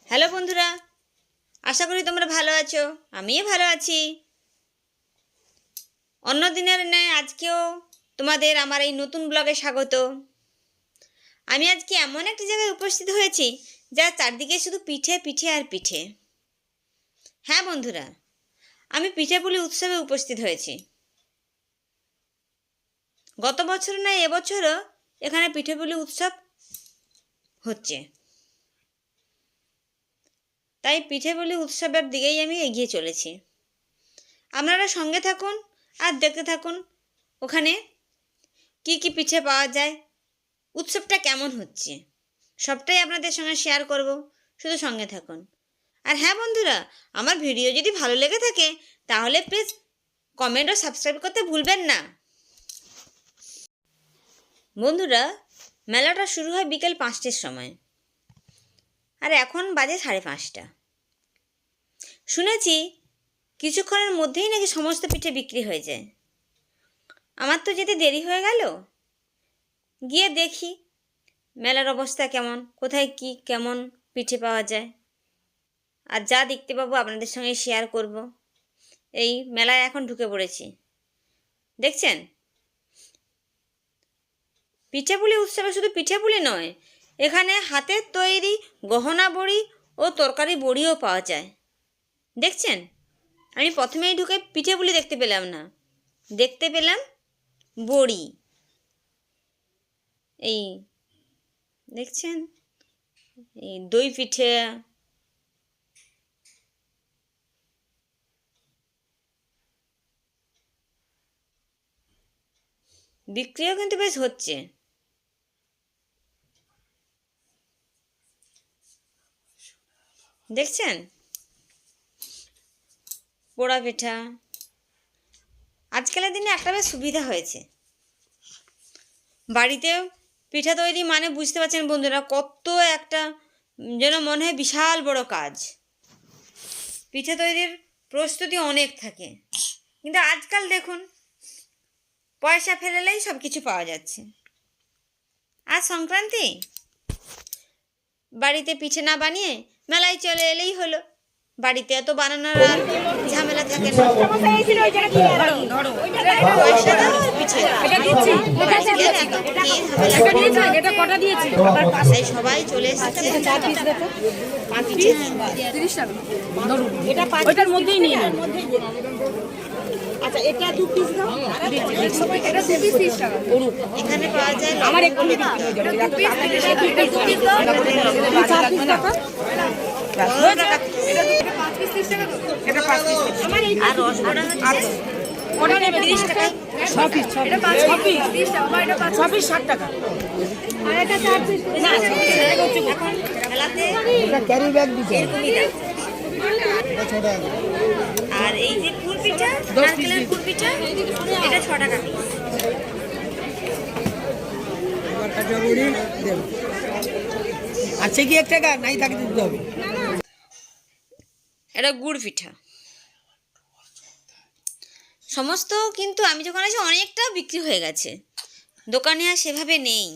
Hello বন্ধুরা, আশা করি তোমরা ভালো আছো। আমিও ভালো আছি। অন্য দিনের ন্যায় আজকেও তোমাদের আমার এই নতুন ব্লগে স্বাগত। আমি আজকে এমন একটি জায়গায় উপস্থিত হয়েছি যার চারদিকে শুধু পিঠে পিঠে আর পিঠে। হ্যাঁ বন্ধুরা, আমি পিঠেপুলি উৎসবে উপস্থিত হয়েছি। গত বছর নয় এবছরও এখানে পিঠেপুলি উৎসব হচ্ছে, তাই পিঠেপুলি উৎসবের দিকেই আমি এগিয়ে চলেছি। আপনারা সঙ্গে থাকুন আর দেখতে থাকুন ওখানে কি কি পিঠে পাওয়া যায়, উৎসবটা কেমন হচ্ছে, সবটাই আপনাদের সঙ্গে শেয়ার করব। শুধু সঙ্গে থাকুন। আর হ্যাঁ বন্ধুরা, আমার ভিডিও যদি ভালো লেগে থাকে তাহলে প্লিজ কমেন্ট ও সাবস্ক্রাইব করতে ভুলবেন না। বন্ধুরা, মেলাটা শুরু হয় বিকেল 5টার সময়, আর এখন বাজে 5:30। শুনেছি কিছুক্ষণের মধ্যেই নাকি সমস্ত পিঠে বিক্রি হয়ে যায়। আমার তো যেতে দেরি হয়ে গেল। গিয়ে দেখি মেলার অবস্থা কেমন, কোথায় কি কেমন পিঠে পাওয়া যায়, আর যা দেখতে পাবো আপনাদের সঙ্গে শেয়ার করব। এই মেলায় এখন ঢুকে পড়েছি। দেখছেন, পিঠেপুলি উৎসবে শুধু পিঠেপুলি নয়, এখানে হাতের তৈরি গহনা বড়ি ও তরকারি বড়িও পাওয়া যায়। দেখছেন, আমি প্রথমেই ঢুকে পিঠেপুলি দেখতে পেলাম না, দেখতে পেলাম বড়ি। এই দেখছেন, এই দই পিঠে, বিক্রিও কিন্তু বেশ হচ্ছে। দেখছেন, পোড়া পিঠা। আজকালের দিনে একটা বেশ সুবিধা হয়েছে, বাড়িতে পিঠা তৈরি মানে বুঝতে পারছেন বন্ধুরা, কত একটা যেন মনে হয় বিশাল বড় কাজ। পিঠে তৈরির প্রস্তুতি অনেক থাকে, কিন্তু আজকাল দেখুন পয়সা ফেলেলেই সব কিছু পাওয়া যাচ্ছে। আর সংক্রান্তি, বাড়িতে পিঠে না বানিয়ে মেলায় চলে এলেই হলো। বাড়িতে এত বানানোর আর ঝামেলা থাকে না। পয়সা দাও আর পিঠে তাই সবাই চলে এসেছে। ওটার মধ্যেই নিয়ে নেন। আচ্ছা, এটা 2 পিস দাও। এটা 2 পিস 30 টাকা। এখানে পাওয়া যায় আমার একটু এটা 2 পিস দাও। এটা 4 পিস টাকা। এটা 5 পিস 30 টাকা দাও। এটা 5 পিস। আমার এই আর রসগোল্লা হচ্ছে ওটা নেবে 30 টাকা। 6 পিস, এটা 5 পিস 30 টাকা। আমার এটা 6 পিস 60 টাকা। আর এটা 4 পিস। না, এখন মেলাতে এটা ক্যারি ব্যাগ দিতে এরকমই দাম। আর এই যে ফুল পিঠা, নারকেলের ফুল পিঠা, এটা 6 টাকা পিস। আছে কি 1 টাকা নাই থাকে দিতে হবে। এটা গুড় পিঠা। সমস্ত কিন্তু আমি যখন আছি অনেকটা বিক্রি হয়ে গেছে, দোকানে আর সেভাবে নেই।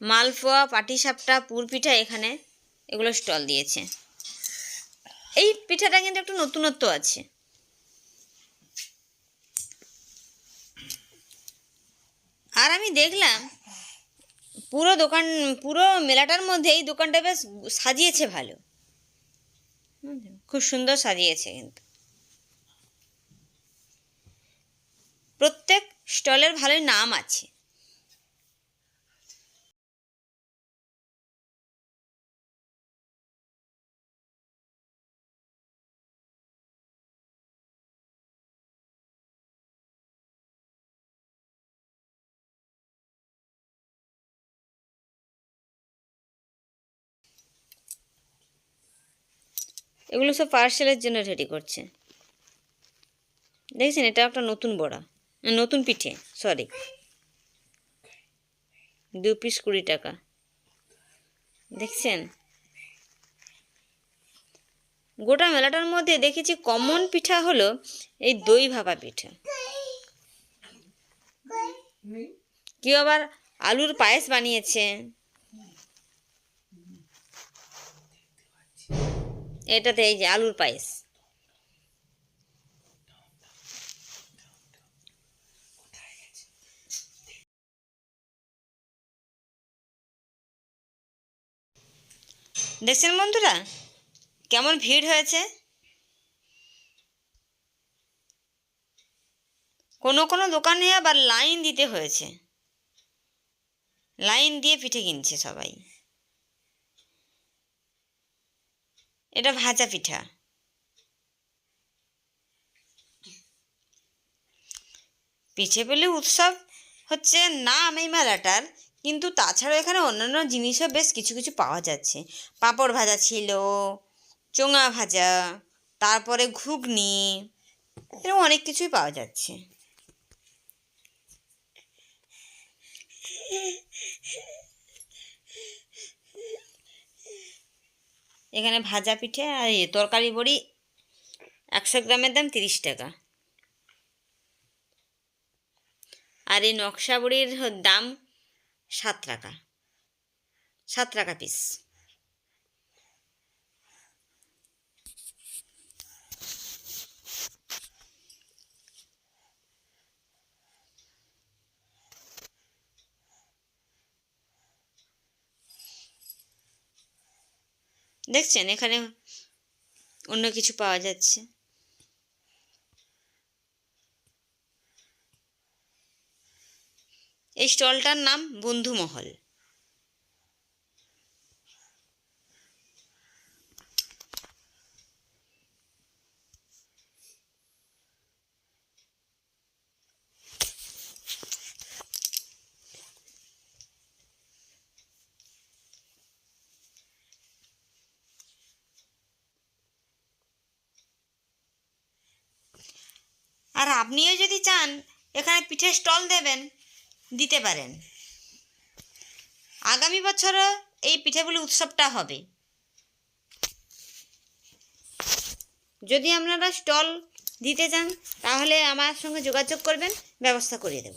মালপোয়া, পাটিসাপটা, পুর পিঠা এখানে এগুলো স্টল দিয়েছে। এই পিঠাটা কিন্তু একটু নতুনত্ব আছে। আর আমি দেখলাম পুরো মেলাটার মধ্যে এই দোকানটা বেশ সাজিয়েছে ভালো, খুব সুন্দর সাজিয়েছে। কিন্তু প্রত্যেক স্টলের ভালোই নাম আছে। এগুলো সব পার্সেলের জন্য রেডি করছে। দেখছেন, এটা একটা নতুন বড়া, নতুন পিঠে, সরি। 2 পিস 20 টাকা। দেখছেন, গোটা মেলাটার মধ্যে দেখেছি কমন পিঠা হলো এই দই ভাপা পিঠা। কেউ আবার আলুর পায়েস বানিয়েছে। এটাতে এই যে আলুর পায়েস। দেখছেন বন্ধুরা কেমন ভিড় হয়েছে। কোনো কোনো দোকানে আবার লাইন দিতে হয়েছে, লাইন দিয়ে পিঠে কিনছে সবাই। এটা ভাজা পিঠা। পিঠে পেলে উৎসব হচ্ছে নাম এই মেলাটার, কিন্তু তাছাড়াও এখানে অন্যান্য জিনিসও বেশ কিছু কিছু পাওয়া যাচ্ছে। পাঁপড় ভাজা ছিল, চোঙা ভাজা, তারপরে ঘুগনি, এরকম অনেক কিছুই পাওয়া যাচ্ছে। এখানে ভাজা পিঠে আর তরকারি বড়ি 100 গ্রামের দাম 30 টাকা। আর এই নকশা বড়ির দাম 7 টাকা, 7 টাকা পিস। দেখছেন এখানে অন্য কিছু পাওয়া যাচ্ছে। এই স্টলটার নাম বন্ধুমহল। আর আপনিও যদি চান এখানে পিঠে স্টল দিতে পারেন। আগামী বছরও এই পিঠেপুলি উৎসবটা হবে। যদি আপনারা স্টল দিতে চান তাহলে আমার সঙ্গে যোগাযোগ করবেন, ব্যবস্থা করে দেব।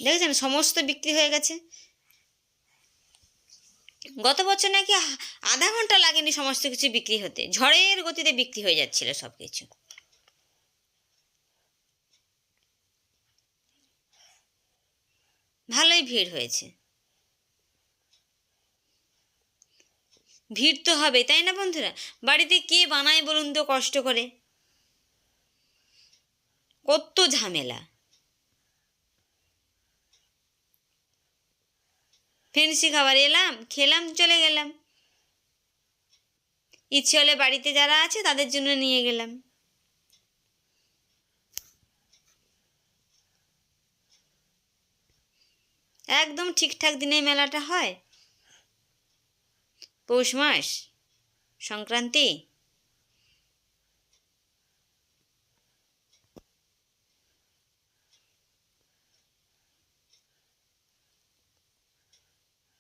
দেখেছেন সমস্ত বিক্রি হয়ে গেছে। গত বছর নাকি আধা ঘন্টা লাগেনি সমস্ত কিছু বিক্রি হতে, ঝড়ের গতিতে বিক্রি হয়ে যাচ্ছিল সব কিছু। ভালোই ভিড় হয়েছে। ভিড় তো হবে, তাই না বন্ধুরা? বাড়িতে কে বানায় বলুন তো কষ্ট করে, কত ঝামেলা। ফেন্সি খাবার এলাম, খেলাম, চলে গেলাম। ইচ্ছে হলে বাড়িতে যারা আছে তাদের জন্য নিয়ে গেলাম। একদম ঠিকঠাক দিনে মেলাটা হয়। পৌষ মাস, সংক্রান্তি।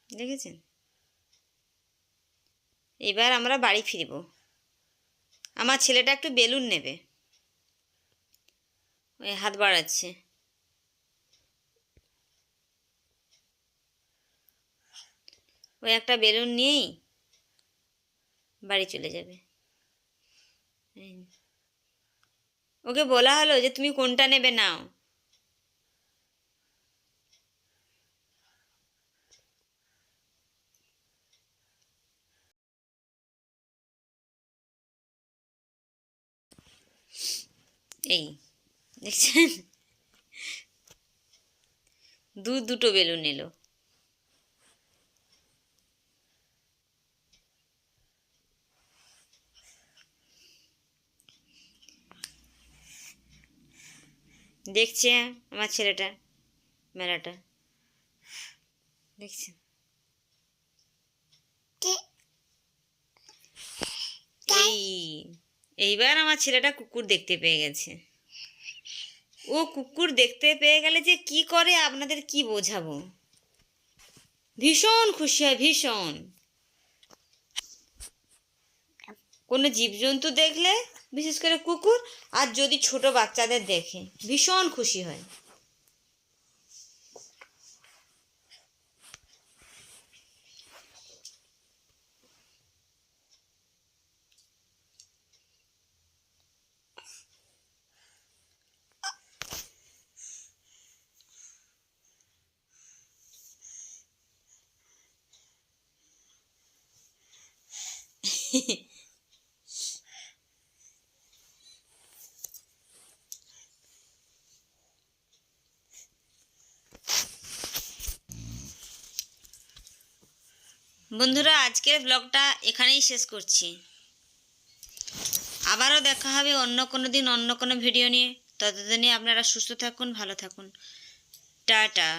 দেখেছেন? এবার আমরা বাড়ি ফিরব। আমার ছেলেটা একটু বেলুন নেবে, ওই হাত বাড়াচ্ছে। ওই একটা বেলুন নিয়েই বাড়ি চলে যাবে। ওকে বলা হলো যে তুমি কোনটা নেবে নাও। এই দেখছেন, দুটো বেলুন এলো। দেখছে আমার ছেলেটা মেলাটা, দেখছেন? এইবার আমার ছেলেটা কুকুর দেখতে পেয়ে গেছে। ও কুকুর দেখতে পেয়ে গেলে যে কি করে আপনাদের কি বোঝাবো। ভীষণ খুশি হয়, ভীষণ। কোনো জীবজন্তু দেখলে, বিশেষ করে কুকুর, আর যদি ছোট বাচ্চাদের দেখে ভীষণ খুশি হয়। বন্ধুরা, আজকের ব্লগটা এখানেই শেষ করছি। আবারও দেখা হবে অন্য কোনো দিন অন্য কোনো ভিডিও নিয়ে। ততদিনে আপনারা সুস্থ থাকুন, ভালো থাকুন। টাটা।